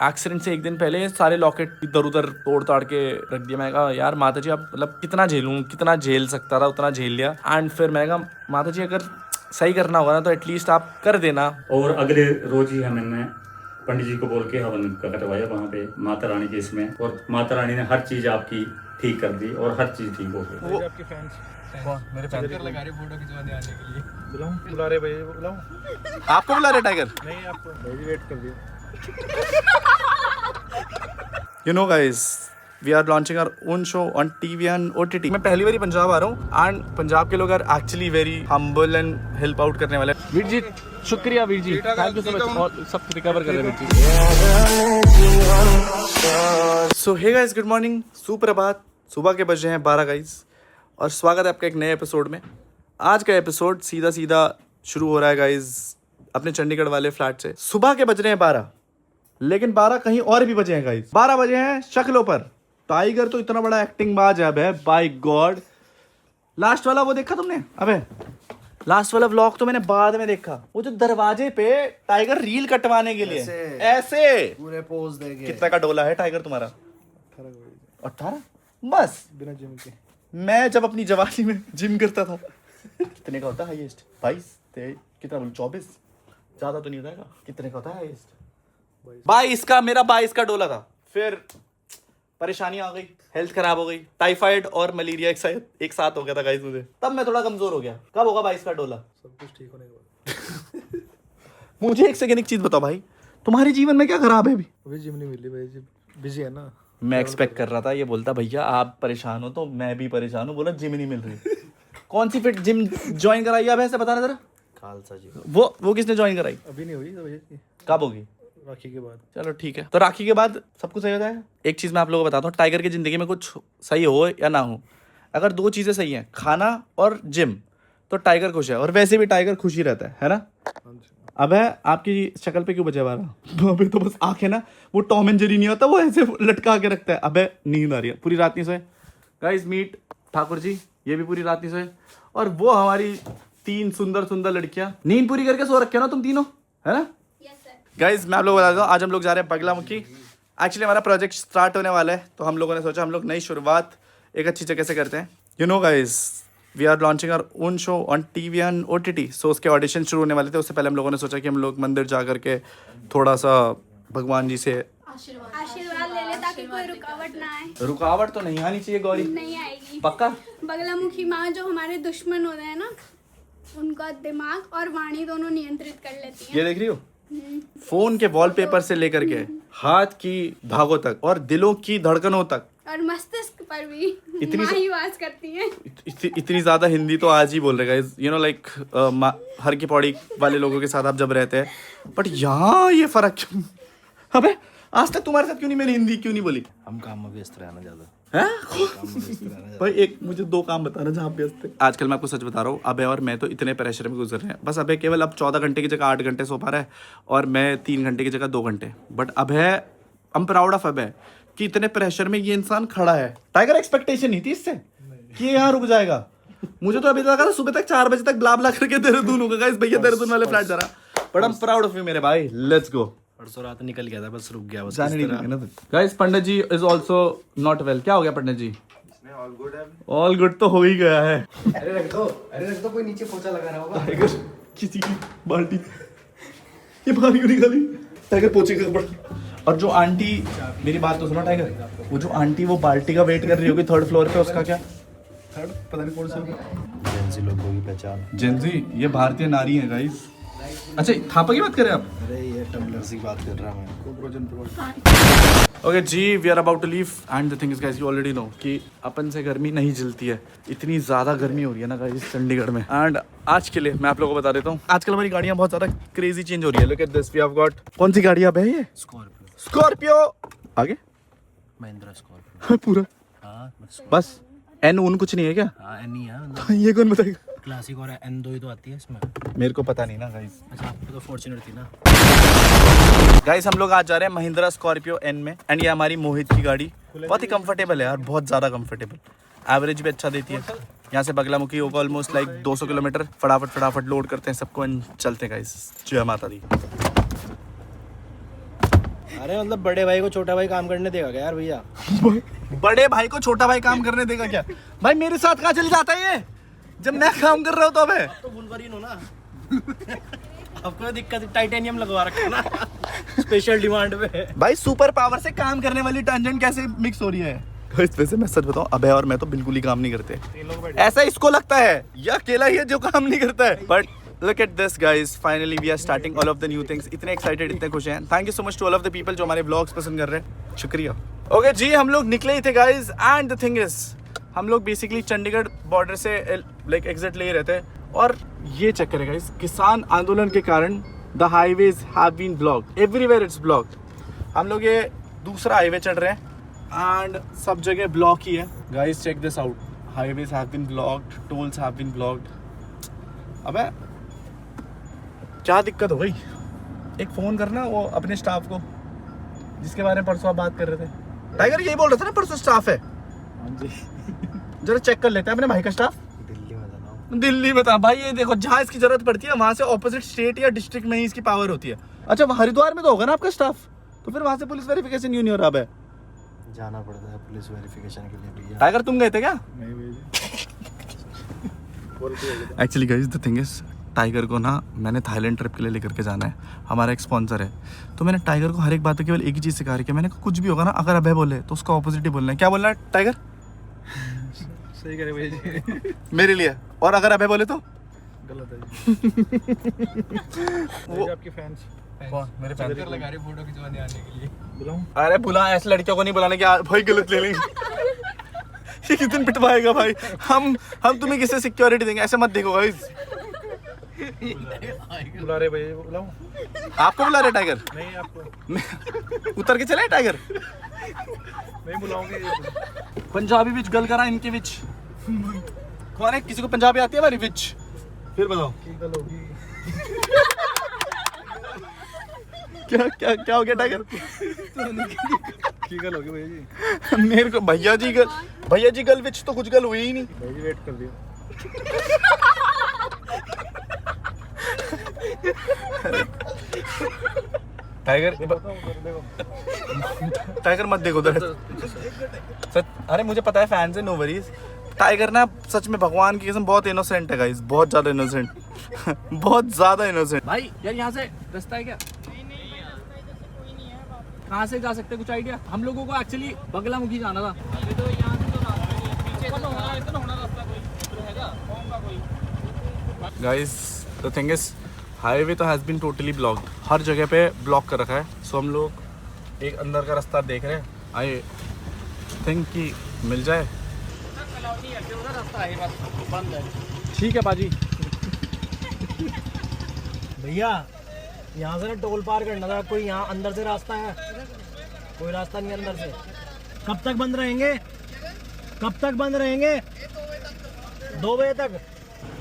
Accident से एक दिन पहले सारे लॉकेट इधर उधर तोड़ ताड़ के रख दिया। मैं कहा यार माता जी, आप मतलब कितना झेलूं, कितना झेल सकता था उतना झेल लिया। एंड फिर मैं कहा माता जी, अगर सही करना होगा ना तो एटलीस्ट आप कर देना। और अगले रोज ही हमने पंडित जी को बोल के हवन करवाया वहाँ पे माता रानी के इसमें, और माता रानी ने हर चीज आपकी ठीक कर दी और हर चीज ठीक हो गई। वो आपके फैंस मेरे फैन लगा रहे फोटो खिंचवाने आने के लिए। बुला रहे भैया, बुलाऊं? आपको बुला रहे टाइगर? नहीं, आपको भाई वेट कर दिया। You know guys, we are launching our own show on TV and OTT. मैं पहली बार पंजाब आ रहा हूँ एंड पंजाब के लोग are actually very humble and help out करने वाले। वीर जी शुक्रिया, वीर जी थैंक यू सो मच, सब रिकवर कर रहे हैं वीर जी। So hey guys, good morning, सुप्रभात। सुबह के बज रहे हैं 12 गाइस, और स्वागत है आपका एक नए एपिसोड में। आज का एपिसोड सीधा सीधा शुरू हो रहा है गाइस अपने चंडीगढ़ वाले फ्लैट से। सुबह के बज रहे हैं 12, लेकिन 12 कहीं और भी बजे हैं गाइस। 12 बजे हैं शक्लों पर। टाइगर तो इतना बड़ा एक्टिंग बाज है बाय गॉड। लास्ट वाला वो देखा तुमने? अबे लास्ट वाला व्लॉग तो मैंने बाद में देखा। वो जो दरवाजे पे टाइगर रील कटवाने के लिए ऐसे पूरे पोज देके। कितना का डोला है टाइगर तुम्हारा? 18 बस। बिना जिम के। मैं जब अपनी जवानी में जिम करता था कितने का होता है हाईएस्ट? 22 कितना बोल 24, ज्यादा तो नहीं होता है। कितने का होता है हाईएस्ट? 22 का। मेरा 22 का डोला था। फिर परेशानी आ गई, हेल्थ खराब हो गई, टाइफाइड और मलेरिया एक साथ हो गया था गाइस मुझे। तब मैं थोड़ा कमजोर हो गया। कब होगा 22 का डोला? सब कुछ ठीक होने के बाद। मुझे एक सेकंड एक चीज बताओ भाई, तुम्हारे जीवन में क्या खराब है अभी जिम नहीं मिली भाई, जिम बिजी है ना। मैं एक्सपेक्ट कर रहा था ये बोलता भैया आप परेशान हो तो मैं भी परेशान हूँ। बोला जिम नहीं मिल रही। कौन सी फिट जिम ज्वाइन कराई है? अब ऐसे बताना जरा। खालसा जी वो किसने ज्वाइन कराई? अभी नहीं हुई तो भैया, कब होगी? राखी के बाद। चलो ठीक है, तो राखी के बाद सब कुछ सही हो जाएगा। एक चीज मैं आप लोगों को बताता हूँ, टाइगर की जिंदगी में कुछ सही हो या ना हो, अगर दो चीजें सही हैं, खाना और जिम, तो टाइगर खुश है। और वैसे भी टाइगर खुश ही रहता है ना? अब है आपकी शक्ल पे क्यों बचा वाला? अबे तो बस आंखें ना, वो टॉम एंड जेरी नहीं होता, वो ऐसे लटका के रखता है। अबे नींद आ रही है, पूरी रात नहीं सोए गाइस। मीट ठाकुर जी, ये भी पूरी रात नहीं सोए। और वो हमारी 3 सुंदर सुंदर लड़कियां नींद पूरी करके सो रखे ना तुम तीनों, है ना? गाइज मैं आप लोगों को बता दूं, आज हम लोग जा रहे हैं बगलामुखी। एक्चुअली हमारा प्रोजेक्ट स्टार्ट होने वाला है, तो हम लोगों ने सोचा हम लोग नई शुरुआत एक अच्छी जगह से करते हैं। You know guys, we are launching our own show on TV and OTT। So उसके ऑडिशन शुरू होने वाले थे। उससे पहले हम लोगों ने सोचा कि हम लोग मंदिर जा करके थोड़ा सा भगवान जी से आशीर्वाद ले ले ताकि कोई रुकावट ना आए। रुकावट तो नहीं आनी चाहिए गौरी। नहीं आएगी पक्का? बगलामुखी माँ जो हमारे दुश्मन होते हैं ना, उनका दिमाग और वाणी दोनों नियंत्रित कर लेती है। ये देख रही हो, फोन के वॉलपेपर से लेकर के हाथ की धागों तक और दिलों की धड़कनों तक और मस्तिष्क पर भी इतनी माँ ही वास करती है। इतनी ज्यादा हिंदी तो आज ही बोल रहे गाइस। यू नो लाइक हर की पौड़ी वाले लोगों के साथ आप जब रहते हैं, बट यहाँ ये फर्क क्यों? अबे आज तक तुम्हारे साथ क्यों नहीं, मैंने हिंदी क्यों नहीं बोली? हम काम में व्यस्त रहना ज्यादा। भाई एक मुझे 2 काम बताना जहाँ पे हंसते। आजकल मैं आपको सच बता रहा हूँ, अबे और मैं तो इतने प्रेशर में गुजर रहे हैं। बस अबे केवल अब 14 घंटे की जगह 8 घंटे सो पा रहा है, और मैं 3 घंटे की जगह 2 घंटे। बट अब है आई एम प्राउड ऑफ अबे कि इतने प्रेशर में ये इंसान खड़ा है। टाइगर एक्सपेक्टेशन नहीं थी इससे कि ये यहाँ रुक जाएगा। मुझे तो अभी लगा था सुबह तक 4 बजे तक ब्ला करके देहरादून होगा गाइस। भैया देहरादून वाले फ्लैट जा रहा, but I am proud of you मेरे भाई। Let's go. परसों रात निकल गया था, बस रुक गया bus. Guys Pandit ji is also not well. क्या हो गया पंडित जी? ऑल गुड तो हो ही गया है। अरे रख दो, कोई नीचे पोछा लगा रहा होगा। टाइगर किसी की बाल्टी ये बाहर क्यों निकाली? टाइगर पोछे का बड़ा। और जो आंटी, मेरी बात तो सुनो टाइगर, वो जो आंटी वो बाल्टी का वेट कर रही होगी 3rd फ्लोर पे, उसका क्या? थर्ड पता नहीं कौन सा जेंजी लोगों की पहचान। जेंजी ये भारतीय नारी है गाइस। अच्छा थापा की बात कर रहे हैं आप? अरे ये टम्बलर से बात कर रहा मैं। ओके जी, we are about to leave and the thing is guys, you already know कि अपन से गर्मी नहीं जलती है। इतनी ज़्यादा गर्मी हो रही है ना गाइस चंडीगढ़ में। एंड आज के लिए मैं आप लोगों को बता देता हूँ, आजकल हमारी गाड़ियाँ बहुत ज़्यादा क्रेजी चेंज हो रही है। Look at this, we have got, कौन सी गाड़ी अब है ये? स्कॉर्पियो। आगे महिंद्रा स्कॉर्पियो पूरा। हाँ बस N उन कुछ नहीं है क्या? हाँ एन ही है। ये कौन बताएगा? क्लासिक और N2 ही तो आती है इसमें। मेरे को पता नहीं ना गाइस। अच्छा आपको तो फॉर्च्यूनर थी ना। गाइस हम लोग आज जा रहे हैं महिंद्रा स्कॉर्पियो N में। एंड ये हमारी मोहित की गाड़ी बहुत ही कंफर्टेबल है यार, बहुत ज़्यादा कंफर्टेबल। एवरेज भी अच्छा देती है। यहाँ से बगलामुखी होगा ऑलमोस्ट लाइक 200 किलोमीटर। फटाफट लोड करते हैं सबको एंड चलते हैं गाइस। जय माता दी। अरे मतलब बड़े भाई को छोटा भाई काम करने देगा क्या यार भैया? बड़े भाई को छोटा भाई काम करने देगा क्या? भाई मेरे साथ कहाँ चल जाता है ये जब मैं काम कर रहा हूँ? तो अबे तो वुल्वरीन हो ना। आपको दिक्कत टाइटेनियम लगवा रखा है ना स्पेशल डिमांड पे। भाई सुपर पावर से काम करने वाली टंजेंट कैसे मिक्स हो रही है? वैसे मैं सच बताऊं, अबे और मैं तो बिल्कुल ही काम नहीं करते। ऐसा इसको लगता है ये अकेला ही है जो काम नहीं करता है। But look at this guys, finally we are starting all of the new things. इतने एक्साइटेड, इतने खुश हैं। Thank you so much to all of the people जो हमारे व्लॉग्स पसंद कर रहे हैं। शुक्रिया। ओके जी, हम लोग निकले ही थे guys and the thing is हम लोग बेसिकली चंडीगढ़ बॉर्डर से लाइक एग्जिट ले रहे थे और ये चेक करें गाइस, किसान आंदोलन के कारण the highways have been blocked, everywhere it's blocked. हम लोग ये दूसरा हाईवे चढ़ रहे हैं एंड सब जगह ब्लॉक ही है guys. Check this out, highways have been blocked, tolls have been blocked. अबे क्या दिक्कत हो गई? एक फोन करना वो अपने स्टाफ को जिसके बारे में परसों आप बात कर रहे थे। टाइगर यही बोल रहा था ना परसों स्टाफ है। हाँ जी। जरा चेक कर लेते हैं अपने भाई का स्टाफ। दिल्ली में था भाई। ये देखो जहाँ इसकी जरूरत पड़ती है वहां से ऑपोजिट स्टेट या डिस्ट्रिक्ट में ही इसकी पावर होती है। अच्छा हरिद्वार में तो होगा ना आपका स्टाफ, तो फिर वहां से पुलिस वेरिफिकेशन नहीं हो रहा है। जाना पड़ता है पुलिस वेरिफिकेशन के लिए भैया। टाइगर तुम गए थे क्या? नहीं भैया। Actually guys the thing is, tiger को ना मैंने थाईलैंड ट्रिप के लिए लेकर के जाना है, हमारा एक स्पॉन्सर है। तो मैंने टाइगर को हर एक बात पे केवल एक ही चीज़ सिखा रही है। मैंने कहा कुछ भी होगा ना, अगर अभय बोले तो उसका ऑपोजिट ही बोलना है। क्या बोलना है टाइगर? सही करे भैया जी। मेरे लिए। और अगर अभय बोले तो गलत है वो आपके फैंस। कौन? मेरे फैन लगा रहे फोटो खिंचवाने आने के लिए। बुलाऊं? अरे बुला, ऐसे लड़कियों को नहीं बुलाने की। भाई गलत ले लेंगे। ये कितने पिटवाएगा भाई। हम तुम्हें किससे सिक्योरिटी देंगे? ऐसे मत देखो गाइस। बुला रहे भैया, बुलाऊं? आपको बुला रहे टाइगर? नहीं आपको उतर के चले टाइगर। नहीं बुलाऊंगे। पंजाबी विच गल करा इनके विच। कौन है? किसी को पंजाबी आती है हमारी विच? फिर बताओ की गल होगी। क्या हो गया टाइगर? की गल होगी भैया जी। मेरे को भैया जी गल विच तो कुछ गल हुई ही नहीं। भैया जी वेट कर लियो। टाइगर टाइगर मत देखो उधर। सच, अरे मुझे पता है फैन से, नो वरीज। टाइगर ना सच में भगवान की कसम बहुत इनोसेंट है गाइस, बहुत ज्यादा इनोसेंट। बहुत ज्यादा इनोसेंट। भाई यार यहाँ से रास्ता है क्या? कहाँ से जा सकते हैं? कुछ आइडिया? हम लोगों को एक्चुअली बगलामुखी जाना था। Guys the thing is, highway तो हैज़ बीन टोटली ब्लॉक्ड, हर जगह पे ब्लॉक कर रखा है। सो हम लोग एक अंदर का रास्ता देख रहे हैं। आई थिंक कि मिल जाए। ठीक है बाजी। भैया यहाँ से ना टोल पार करना था, कोई यहाँ अंदर से रास्ता है? कोई रास्ता नहीं अंदर से। कब तक बंद रहेंगे? कब तक बंद रहेंगे? 2 बजे तक।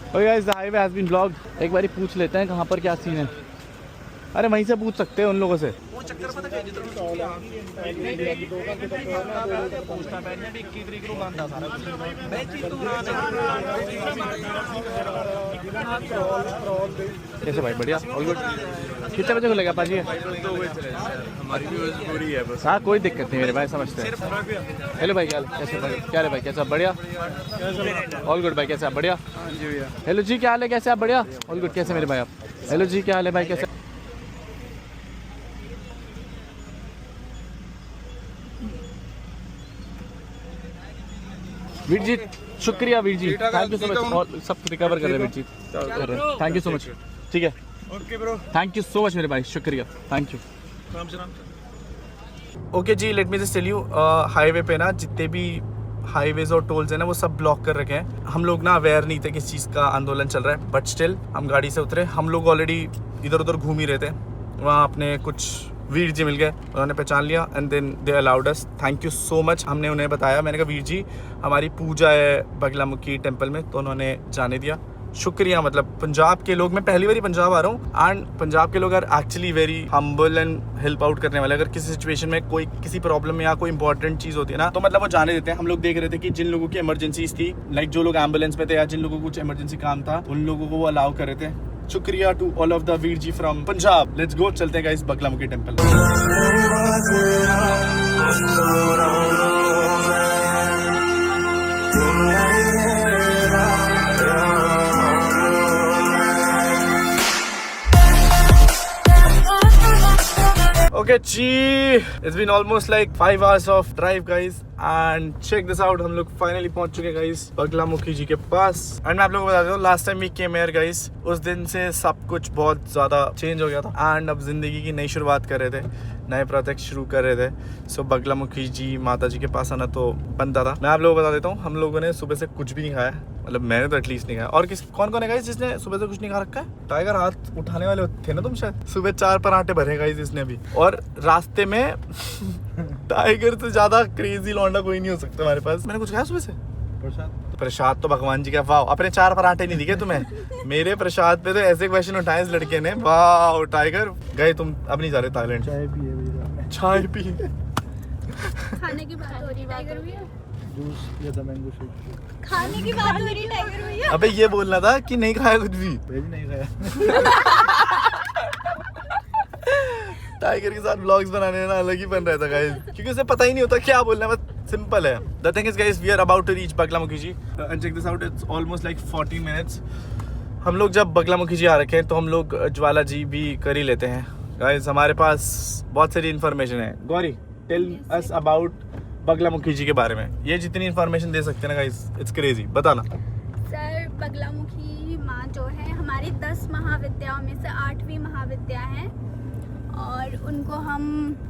Okay guys, the highway has been blocked. एक बारी पूछ लेते हैं कहाँ पर क्या सीन है। अरे वहीं से पूछ सकते हैं उन लोगों से। कैसे भाई? बढ़िया, ऑल गुड। कितने बजे खुलेगा पाजी? हमारी भी मजबूरी है बस। हाँ कोई दिक्कत नहीं मेरे भाई, समझते हैं। हेलो भाई, कैसे क्या है भाई? कैसा? बढ़िया, ऑल गुड भाई। कैसे आप? बढ़िया। हेलो जी, क्या हाल है? कैसे आप? बढ़िया, ऑल गुड। कैसे मेरे भाई आप? हेलो जी, क्या हाल है भाई? कैसे? वीर जी शुक्रिया। वीर जी थैंक यू सो मच। और सब रिकवर कर रहे हैं वीर जी, थैंक यू सो मच। ठीक है, okay bro, thank you so much मेरे भाई, शुक्रिया, थैंक यू। ओके जी, let me just tell you, highway पे ना जितने भी हाईवेज और टोल्स है ना वो सब ब्लॉक कर रखे हैं। हम लोग ना अवेयर नहीं थे किस चीज़ का आंदोलन चल रहा है, बट स्टिल हम गाड़ी से उतरे। हम लोग ऑलरेडी इधर उधर घूम ही रहे थे, वहाँ अपने कुछ वीर जी मिल गए, उन्होंने पहचान लिया and then they allowed us. Thank you so much. हमने उन्हें बताया, मैंने कहा वीर जी हमारी पूजा है बगलामुखी टेम्पल में, तो उन्होंने जाने दिया। शुक्रिया। मतलब पंजाब के लोग, मैं पहली बार पंजाब आ रहा हूँ एंड पंजाब के लोग are actually very humble and help out करने वाले। अगर किसी सिचुएशन में कोई किसी प्रॉब्लम में या कोई इंपॉर्टेंट चीज़ होती है ना, तो मतलब वो जाने देते हैं। हम लोग देख रहे थे कि जिन लोगों की इमरजेंसीज थी, लाइक जो लोग एम्बुलेंस में थे या जिन लोगों को कुछ इमरजेंसी काम था, उन लोगों को वो अलाउ कर रहे थे। शुक्रिया टू ऑल ऑफ द वीर जी फ्रॉम पंजाब। लेट्स गो, चलते हैं guys Baglamukhi temple. Okay, gee, it's been almost like 5 hours of drive, guys. And check this out, हम लोग फाइनली पहुंच चुके हैं गाइस बगलामुखी जी के पास। एंड मैं आप लोगों को बता देता हूँ, last time we came here guys, उस दिन से सब कुछ बहुत ज़्यादा चेंज हो गया था। एंड अब जिंदगी की नई शुरुआत कर रहे थे, नए प्रोजेक्ट शुरू कर रहे थे। सो बगलामुखी जी माता जी के पास आना तो बनता था। मैं आप लोगों को बता देता हूँ, हम लोगों ने सुबह से कुछ भी नहीं खाया, मतलब मैंने तो एटलीस्ट नहीं खाया। और कौन कौन है गाइस जिसने सुबह से कुछ नहीं खा रखा है? टाइगर हाथ उठाने वाले थे ना तुम शायद। सुबह 4 पराठे भरे गाइस इसने भी। और रास्ते में टाइगर से ज्यादा क्रेजी लौंडा कोई नहीं हो सकता हमारे पास। मैंने कुछ खाया सुबह से? प्रसाद तो भगवान जी का। वाह, अपने 4 पराठे नहीं दिखे तुम्हें? मेरे प्रसाद पे तो ऐसे क्वेश्चन उठाए इस लड़के ने। वाह टाइगर, गए तुम अब नहीं जा रहे थाईलैंड? चाय पिए खाने की बात हो रही टाइगर भैया, जूस या तो मैंगो शेक। खाने की बात हो रही टाइगर भैया। अबे ये बोलना था कि नहीं खाया कुछ भी। मैं भी नहीं खाया। टाइगर के साथ व्लॉग्स बनाने ना अलग ही बन रहा था गाइस, क्योंकि उसे पता ही नहीं होता क्या बोलना है, बस सिंपल है। The thing is guys, we are about to reach Baglamukhi ji and check this out, it's almost like 40 minutes. हम लोग जब बगलामुखी जी आ रखे हैं तो हम लोग ज्वाला जी भी कर ही लेते हैं गाइस। हमारे पास बहुत सारी इन्फॉर्मेशन है। Gauri, tell us about Baglamukhi ji के बारे में। ये जितनी इन्फॉर्मेशन दे सकते हैं ना गाइस, इट्स क्रेजी, बताना। सर, बगलामुखी माँ जो है हमारी 10 महाविद्याओं में से 8वीं महाविद्या है और उनको हम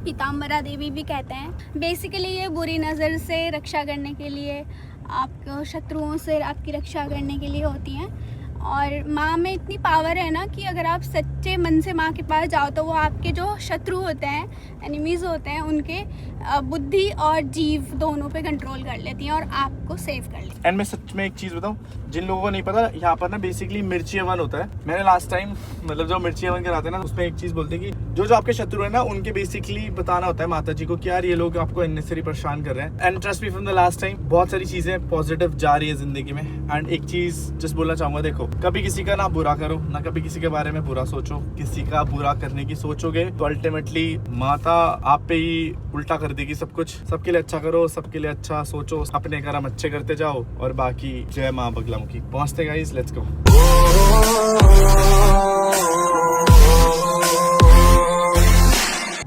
पीताम्बरा देवी भी कहते हैं। बेसिकली ये बुरी नज़र से रक्षा करने के लिए, आपको शत्रुओं से आपकी रक्षा करने के लिए होती हैं। और माँ में इतनी पावर है ना कि अगर आप सच्चे मन से माँ के पास जाओ तो वो आपके जो शत्रु होते हैं, एनिमीज़ होते हैं, उनके बुद्धि और जीव दोनों पे कंट्रोल कर लेती हैं और आपको सेव कर लेती हैं। एंड मैं सच में एक चीज़ बताऊं, जिन लोगों को नहीं पता, यहाँ पर ना बेसिकली मिर्ची हवन होता है। मैंने लास्ट टाइम मतलब जो मिर्ची हवन कराते हैं ना, उसमें एक चीज़ बोलते हैं कि जो आपके शत्रु है ना, उनके बेसिकली बताना होता है माता जी को कि यार ये लोग आपको अननेसेसरी परेशान कर रहे हैं। And trust me from the last time, बहुत सारी चीज़ें पॉजिटिव जा रही है ज़िंदगी में। एंड एक चीज़ जस्ट बोलना चाहूँगा, देखो कभी किसी का ना बुरा करो, ना कभी किसी के बारे में बुरा सोचो। किसी का बुरा करने की सोचोगे तो अल्टीमेटली माता आप पे ही उल्टा कर देगी सब कुछ। सबके लिए अच्छा करो, सबके लिए अच्छा सोचो, अपने कर्म अच्छे करते जाओ और बाकी जय माँ बगलामुखी। पहुँचते guys, let's go.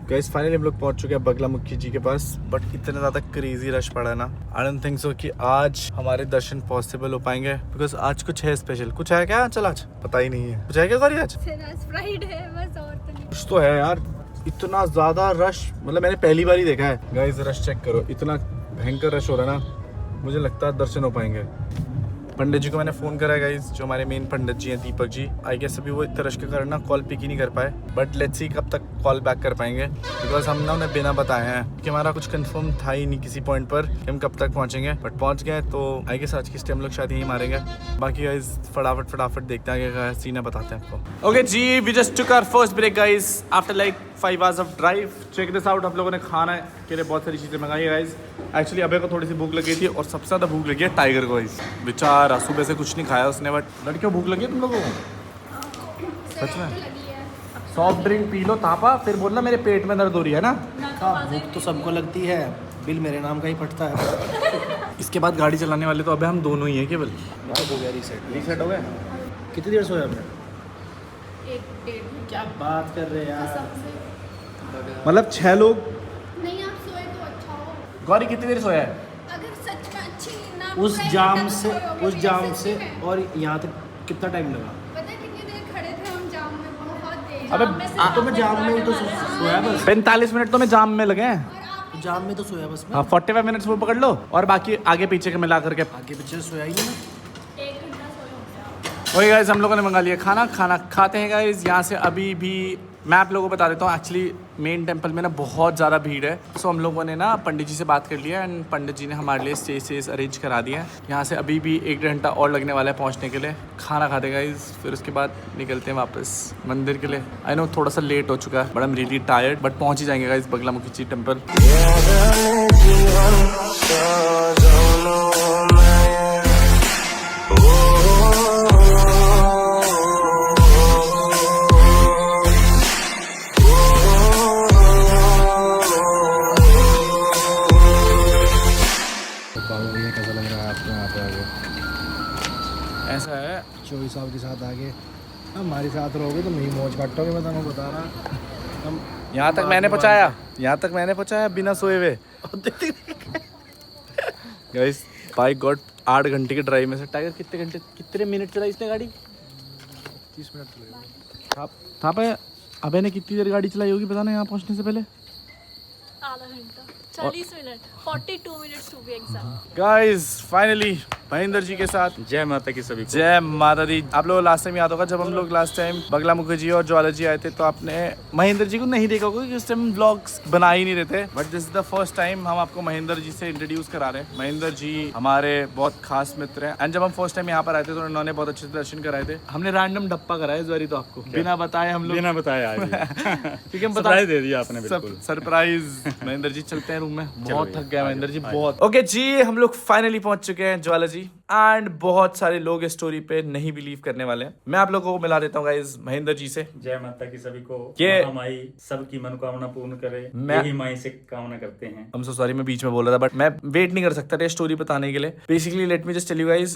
Guys finally हम लोग पहुंच चुके हैं बगलामुखी जी के पास, बट इतना ज्यादा क्रेजी रश पड़ा है ना, आई डोंट थिंक सो कि आज हमारे दर्शन पॉसिबल हो पाएंगे, बिकॉज आज कुछ है स्पेशल। कुछ है क्या? चल आज पता ही नहीं है कुछ है क्या गौरी आज? फ्राइडे है बस, और तो नहीं। कुछ तो है यार। इतना ज्यादा रश, मतलब मैंने पहली बार ही देखा है गाइस। रश चेक करो, इतना भयंकर रश हो रहा है ना, मुझे लगता है दर्शन हो पाएंगे। पंडित जी को मैंने फ़ोन करा है गाइस, जो हमारे मेन पंडित जी हैं दीपक जी। आई गेस अभी वो इतना रश के कारण ना कॉल पिक ही नहीं कर पाए, बट लेट्स सी कब तक कॉल बैक कर पाएंगे, बिकॉज हम ना उन्हें बिना बताए हैं कि हमारा कुछ कंफर्म था ही नहीं किसी पॉइंट पर कि हम कब तक पहुंचेंगे। बट पहुंच गए तो आई गेस आज की स्टे हम लोग शायद यहीं मारेंगे। बाकी गाइस फटाफट देखते हैं आगे सीन बताते हैं आपको। ओके जी, we just took our first break guys after like 5 hours of drive. Check this out, हम लोगों ने खाना के लिए बहुत सारी चीज़ें मंगाई है गाइस। एक्चुअली अबे को थोड़ी सी भूख लगी थी और सबसे ज़्यादा भूख लगी है टाइगर को गाइस। बेचारा सुबह से कुछ नहीं खाया उसने, बट लड़कियों भूख लगी है तुम लोगों को? सच में? सॉफ्ट ड्रिंक पी लो तापा, फिर बोलना मेरे पेट में दर्द हो रही है ना। भूख तो सबको लगती है, बिल मेरे नाम का ही फटता है। इसके बाद गाड़ी चलाने वाले तो अबे हम दोनों ही हैं केवल। हो गया रीसेट हो गया। कितनी देर सोया आपने? 1-1.5 क्या बात कर रहे हैं यार। मतलब 6 लोग। नहीं, आप सोए तो अच्छा हो। गौरी कितनी देर सोया है? अगर सच में अच्छी नींद ना उस आए, जाम घंटा से तो सोए होगे, उस भैया, जाम सच्ची से में। और यहाँ तक कितना टाइम लगा? पता है कितनी देर खड़े थे हम जाम में? बहुत देर। अबे, जाम में से तो मैं जाम में ही तो हाँ, सोया बस। 45 मिनट तो मैं जाम में लगे हैं। और आप जाम में तो सोया बस मैं। हाँ 45 मिनट्स वो पकड़ लो और बाकी आगे पीछे के मिला करके। आगे पीछे सोया ही नहीं ना। 1 घंटा सोए होंगे। वही गाइस, हम लोगों ने मंगा लिया खाना खाते हैं गाइस। यहाँ से अभी भी मैं आप लोगों को बता देता हूँ, एक्चुअली मेन टेम्पल में ना बहुत ज़्यादा भीड़ है। सो हम लोगों ने ना पंडित जी से बात कर लिया एंड पंडित जी ने हमारे लिए स्टेज अरेंज करा दिया है। यहाँ से अभी भी 1-1.5 घंटा और लगने वाला है पहुँचने के लिए। खाना खाते गाइस, फिर उसके बाद निकलते हैं वापस मंदिर के लिए। आई नो थोड़ा सा लेट हो चुका है, but I am really tired, but पहुँच ही जाएंगे गाइस बगलामुखी जी टेम्पल। चोई साहब के साथ आगे हमारे साथ रहोगे तो नहीं मौज काटोगे, मैं तुम्हें बता रहा। हम यहाँ तक मैंने पहुँचाया बिना सोए हुए। गाइस बाइक गॉड 8 घंटे की ड्राइव में से टाइगर कितने मिनट चलाई इसने गाड़ी? 30 मिनट लगेगा। था पे अबे ने कितनी देर गाड़ी चलाई होगी पता नहीं यहाँ पहुँचने से पहले? आधा घंटा 40 minute 42 minutes to be exact. Guys finally Mahendra ji के साथ। जय माता की सभी को। जय माता दी। आप लोगों को लास्ट टाइम याद होगा जब हम लोग लास्ट टाइम बगला मुखर्जी और ज्वाला जी आए थे तो आपने महेंद्र जी को नहीं देखा होगा क्योंकि उस टाइम व्लॉग्स बना ही नहीं रहे थे, but this is the first time हम आपको महेंद्र जी से इंट्रोड्यूस करा रहे हैं। महेंद्र जी हमारे बहुत खास मित्र हैं एंड जब हम फर्स्ट टाइम यहाँ पर आए थे तो उन्होंने बहुत अच्छे से दर्शन कराए थे। हमने रैंडम डप्पा कराया इस बारी तो आपको बिना बताए हम लोग बिना बताया क्योंकि हम सरप्राइज दे दिया आपने बिल्कुल। सरप्राइज। महेंद्र जी चलते हैं रूम में, बहुत थक गया महेंद्र जी बहुत। ओके जी हम लोग फाइनली पहुंच चुके हैं ज्वाला जी एंड बहुत सारे लोग इस स्टोरी पे नहीं बिलीव करने वाले हैं। मैं आप लोगों को मिला देता हूँ गाइस महेंद्र जी से। जय माता की सभी को। ये- माई सबकी मनोकामना पूर्ण करे, मैं- यही माई से कामना करते हैं। I'm so sorry मैं बीच में बोल रहा था बट मैं वेट नहीं कर सकता था स्टोरी बताने के लिए। Basically let me just tell you guys,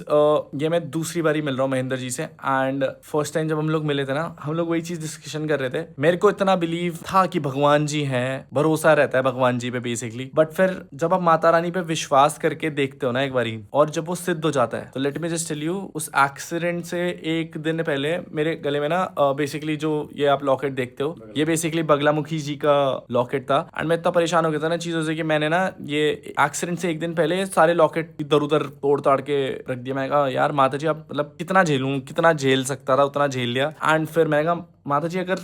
ये मैं दूसरी बारी मिल रहा हूँ महेंद्र जी से एंड फर्स्ट टाइम जब हम लोग मिले थे ना हम लोग वही चीज डिस्कशन कर रहे थे। मेरे को इतना बिलीव था कि भगवान जी हैं, भरोसा रहता है भगवान जी पे बेसिकली, बट फिर जब आप माता रानी पे विश्वास करके देखते हो ना एक बारी और जब वो सिद्ध हो जाता है तो let me just tell you उस एक्सीडेंट से एक दिन पहले मेरे गले में ना बेसिकली जो ये आप लॉकेट देखते हो ये बेसिकली बगलामुखी जी का लॉकेट था एंड मैं इतना परेशान हो गया था ना चीजों से कि मैंने ना ये एक्सीडेंट से एक दिन पहले ये सारे लॉकेट इधर उधर तोड़ ताड़ के रख दिया। मैंने कहा यार माता जी आप मतलब कितना झेलूं, कितना झेल सकता था उतना झेल लिया एंड फिर मैंने कहा माता जी अगर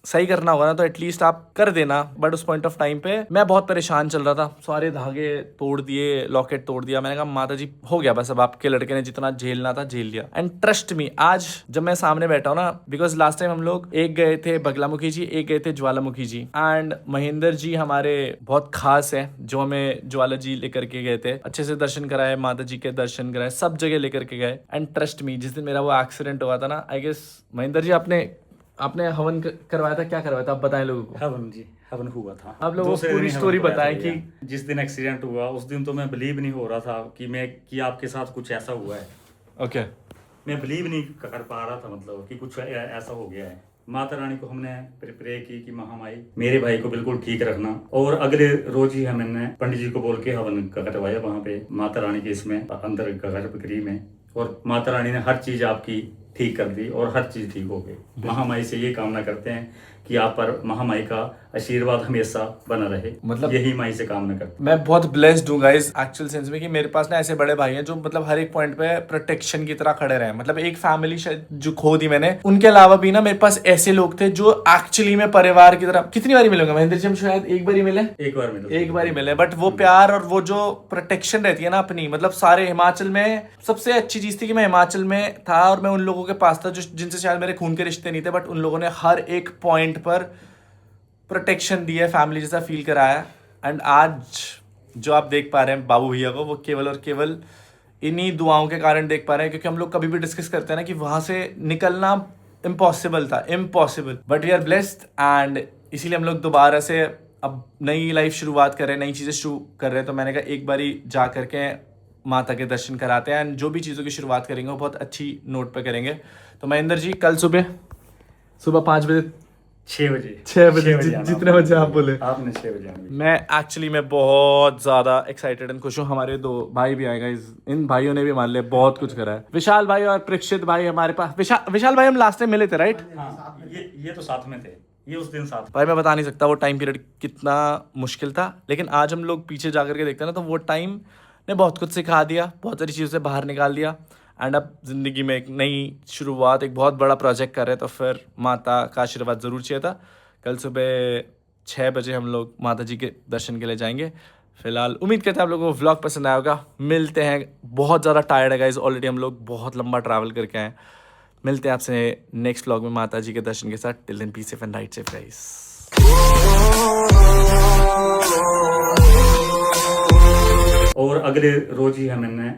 सही करना होगा ना तो एटलीस्ट आप कर देना। बट उस पॉइंट ऑफ टाइम पे मैं बहुत परेशान चल रहा था, सारे धागे तोड़ दिए, लॉकेट तोड़ दिया। मैंने कहा माता जी हो गया बस, अब आपके लड़के ने जितना झेलना था झेल लिया। एंड ट्रस्ट मी आज जब मैं सामने बैठा हूँ ना, बिकॉज लास्ट टाइम हम लोग एक गए थे बगलामुखी जी, एक गए थे ज्वालामुखी जी एंड महेंद्र जी हमारे बहुत खास है जो हमें ज्वाला जी लेकर के गए थे, अच्छे से दर्शन कराए, माता जी के दर्शन कराए, सब जगह लेकर के गए। एंड ट्रस्ट मी जिस दिन मेरा वो एक्सीडेंट हुआ था ना, आई गेस महेंद्र जी आपने हवन करवाया था, क्या करवाया था आप बताएं लोगों को। हवन जी हवन हुआ था। आप लोगों को दूसरे पूरी दिन ही स्टोरी हवन बताएं कराया कि था। जिस दिन एक्सीडेंट हुआ उस दिन तो मैं बिलीव नहीं हो रहा था कि आपके साथ कुछ ऐसा हुआ है। ओके मैं बिलीव नहीं कर पा रहा था मतलब कि कुछ ऐसा हो गया है। माता रानी को हमने प्रे की कि महामाई मेरे भाई को बिल्कुल ठीक रखना, और अगले रोज ही हमने पंडित जी को बोल के हवन करवाया वहाँ पे माता रानी के इसमें अंदर गर्भगृह में, और माता रानी ने हर चीज आपकी ठीक कर दी और हर चीज ठीक हो गई। महामाई से ये कामना करते हैं कि आप पर महामाई का आशीर्वाद हमेशा बना रहे, मतलब यही माई से कामना करते। मैं बहुत ब्लेस्ड हूँ गाइस एक्चुअल सेंस में कि मेरे पास ना ऐसे बड़े भाई हैं जो मतलब हर एक पॉइंट पे प्रोटेक्शन की तरह खड़े रहे। मतलब एक फैमिली शायद जो खो दी मैंने, उनके अलावा भी ना मेरे पास ऐसे लोग थे जो एक्चुअली में परिवार की तरह। कितनी बारी मिलूंगा महेंद्र जी, हम शायद एक बार ही मिले, एक बार ही मिले, बट वो प्यार और वो जो प्रोटेक्शन रहती है ना अपनी, मतलब सारे हिमाचल में सबसे अच्छी चीज थी कि मैं हिमाचल में था और मैं उन लोगों के पास था जो जिनसे शायद मेरे खून के रिश्ते नहीं थे, बट उन लोगों ने हर एक पॉइंट पर प्रोटेक्शन दी है, फैमिली जैसा फील कराया। एंड आज जो आप देख पा रहे हैं बाबू भैया को, वो केवल और केवल इन्हीं दुआओं के कारण देख पा रहे हैं, क्योंकि हम लोग कभी भी डिस्कस करते हैं ना कि वहां से निकलना इम्पॉसिबल था, impossible, but we are blessed and इसीलिए हम लोग दोबारा से अब नई लाइफ शुरुआत कर रहे हैं, नई चीज़ें शुरू कर रहे हैं। तो मैंने कहा एक बारी जा करके माता के दर्शन कराते हैं एंड जो भी चीज़ों की शुरुआत करेंगे वो बहुत अच्छी नोट पे करेंगे। तो महेंद्र जी कल सुबह 5 बजे 6 बजे जितने बजे आप बोले, आपने 6 बजे आना। मैं एक्चुअली मैं बहुत ज्यादा एक्साइटेड एंड खुश हूँ। हमारे 2 भाई भी आएगा, इन भाइयों ने भी हमारे लिए बहुत कुछ करा है। विशाल भाई और प्रेक्षित भाई हमारे पास। विशाल भाई हम लास्ट टाइम मिले थे राइट? हाँ, ये तो साथ में थे, ये उस दिन साथ। भाई मैं बता नहीं सकता वो टाइम पीरियड कितना मुश्किल था, लेकिन आज हम लोग पीछे जा करके देखते हैं ना तो वो टाइम ने बहुत कुछ सिखा दिया, बहुत सारी चीज़ों से बाहर निकाल दिया एंड अब ज़िंदगी में एक नई शुरुआत, एक बहुत बड़ा प्रोजेक्ट कर रहे हैं, तो फिर माता का आशीर्वाद ज़रूर चाहिए था। कल सुबह 6 बजे हम लोग माता जी के दर्शन के लिए जाएंगे। फिलहाल उम्मीद करते हैं आप लोगों को व्लॉग पसंद आया होगा। मिलते हैं, बहुत ज़्यादा टायर्ड है गाइस, ऑलरेडी हम लोग बहुत लंबा ट्रैवल करके आए। मिलते हैं आपसे नेक्स्ट व्लॉग में माता जी के दर्शन के साथ। Till then be safe and right safe guys. और अगले रोज ही हमने